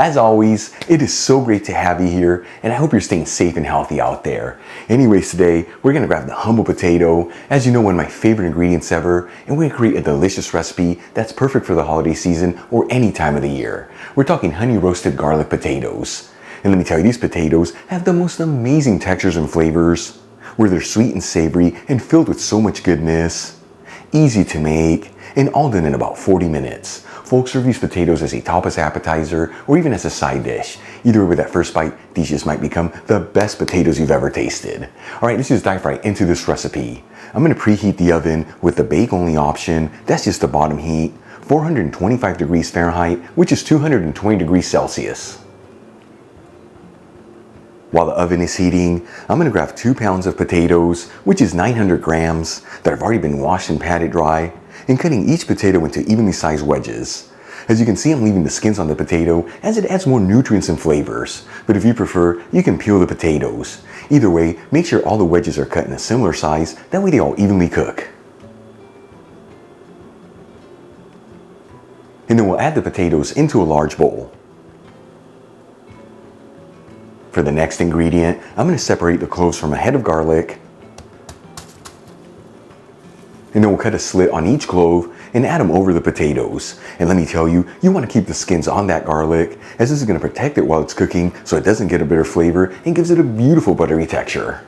As always, it is so great to have you here, and I hope you're staying safe and healthy out there. Anyways, today, we're gonna grab the humble potato, as you know, one of my favorite ingredients ever, and we're gonna create a delicious recipe that's perfect for the holiday season or any time of the year. We're talking honey roasted garlic potatoes. And let me tell you, these potatoes have the most amazing textures and flavors, where they're sweet and savory and filled with so much goodness, easy to make, and all done in about 40 minutes. Folks, serve these potatoes as a tapas appetizer or even as a side dish. Either way, with that first bite, these just might become the best potatoes you've ever tasted. All right, let's just dive right into this recipe. I'm gonna preheat the oven with the bake only option. That's just the bottom heat, 425 degrees Fahrenheit, which is 220 degrees Celsius. While the oven is heating, I'm gonna grab 2 pounds of potatoes, which is 900 grams, that have already been washed and patted dry, and cutting each potato into evenly sized wedges. As you can see, I'm leaving the skins on the potato as it adds more nutrients and flavors, but if you prefer, you can peel the potatoes. Either way, make sure all the wedges are cut in a similar size, that way they all evenly cook. And then we'll add the potatoes into a large bowl. For the next ingredient, I'm going to separate the cloves from a head of garlic. And then we'll cut a slit on each clove and add them over the potatoes. And let me tell you, you want to keep the skins on that garlic, as this is going to protect it while it's cooking so it doesn't get a bitter flavor and gives it a beautiful buttery texture.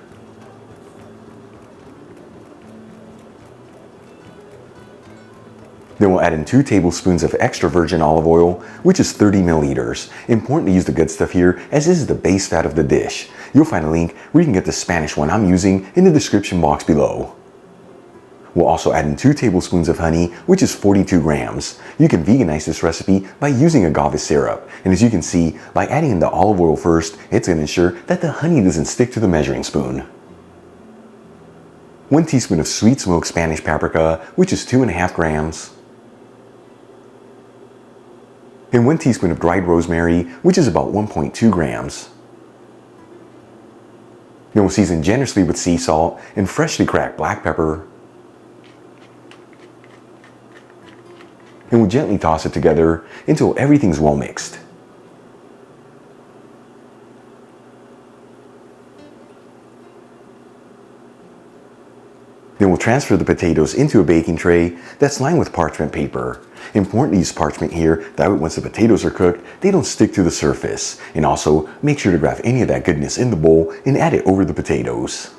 Then we'll add in 2 tablespoons of extra virgin olive oil, which is 30 milliliters. Important to use the good stuff here, as this is the base fat of the dish. You'll find a link where you can get the Spanish one I'm using in the description box below. We'll also add in 2 tablespoons of honey, which is 42 grams. You can veganize this recipe by using agave syrup. And as you can see, by adding in the olive oil first, it's going to ensure that the honey doesn't stick to the measuring spoon. 1 teaspoon of sweet smoked Spanish paprika, which is 2.5 grams. And 1 teaspoon of dried rosemary, which is about 1.2 grams. Then we'll season generously with sea salt and freshly cracked black pepper. And we'll gently toss it together until everything's well mixed. Then we'll transfer the potatoes into a baking tray that's lined with parchment paper. Important to use parchment here, that way once the potatoes are cooked, they don't stick to the surface. And also, make sure to grab any of that goodness in the bowl and add it over the potatoes.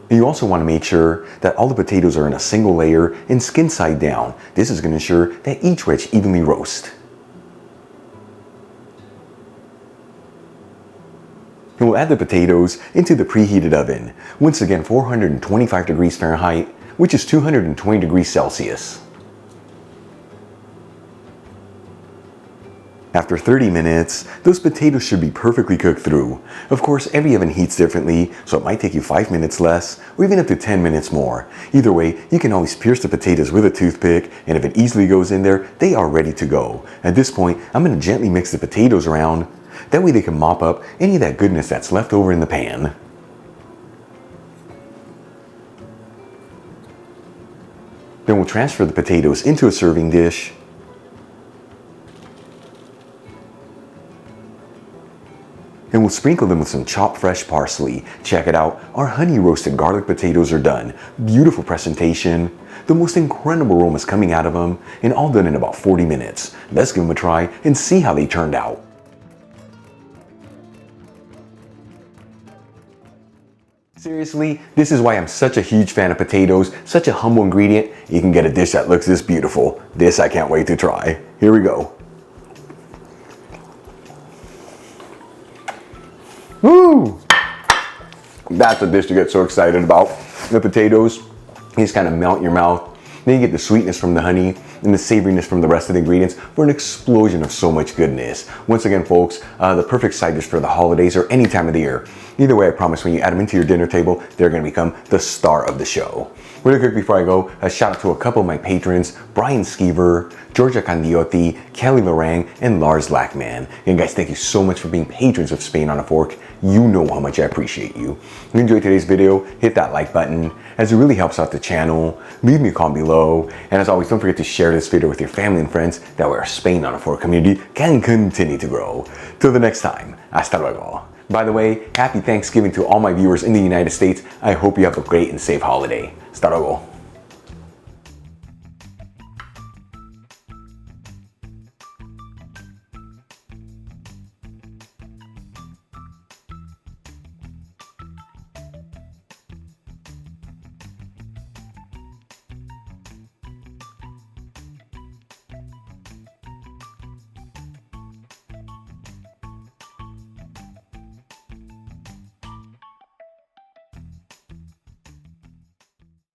And you also want to make sure that all the potatoes are in a single layer and skin side down. This is going to ensure that each wedge evenly roasts. And we'll add the potatoes into the preheated oven. Once again, 425 degrees Fahrenheit, which is 220 degrees Celsius. After 30 minutes, those potatoes should be perfectly cooked through. Of course, every oven heats differently, so it might take you 5 minutes less, or even up to 10 minutes more. Either way, you can always pierce the potatoes with a toothpick, and if it easily goes in there, they are ready to go. At this point, I'm going to gently mix the potatoes around. That way they can mop up any of that goodness that's left over in the pan. Then we'll transfer the potatoes into a serving dish. And we'll sprinkle them with some chopped fresh parsley. Check it out, our honey roasted garlic potatoes are done. Beautiful presentation, the most incredible aromas coming out of them, and all done in about 40 minutes. Let's give them a try and see how they turned out. Seriously, this is why I'm such a huge fan of potatoes, such a humble ingredient. You can get a dish that looks this beautiful. This I can't wait to try. Here we go. Woo! That's a dish to get so excited about. The potatoes, they just kind of melt in your mouth. Then you get the sweetness from the honey and the savoriness from the rest of the ingredients for an explosion of so much goodness. Once again, folks, the perfect side dish for the holidays or any time of the year. Either way, I promise when you add them into your dinner table, they're going to become the star of the show. Really quick before I go, a shout out to a couple of my patrons, Brian Skeever, Georgia Candiotti, Kelly Lorang, and Lars Lackman. And guys, thank you so much for being patrons of Spain on a Fork. You know how much I appreciate you. If you enjoyed today's video, hit that like button, as it really helps out the channel. Leave me a comment below. And as always, don't forget to share this video with your family and friends. That way our Spain on a Fork community can continue to grow. Till the next time, hasta luego. By the way, happy Thanksgiving to all my viewers in the United States. I hope you have a great and safe holiday. Hasta luego.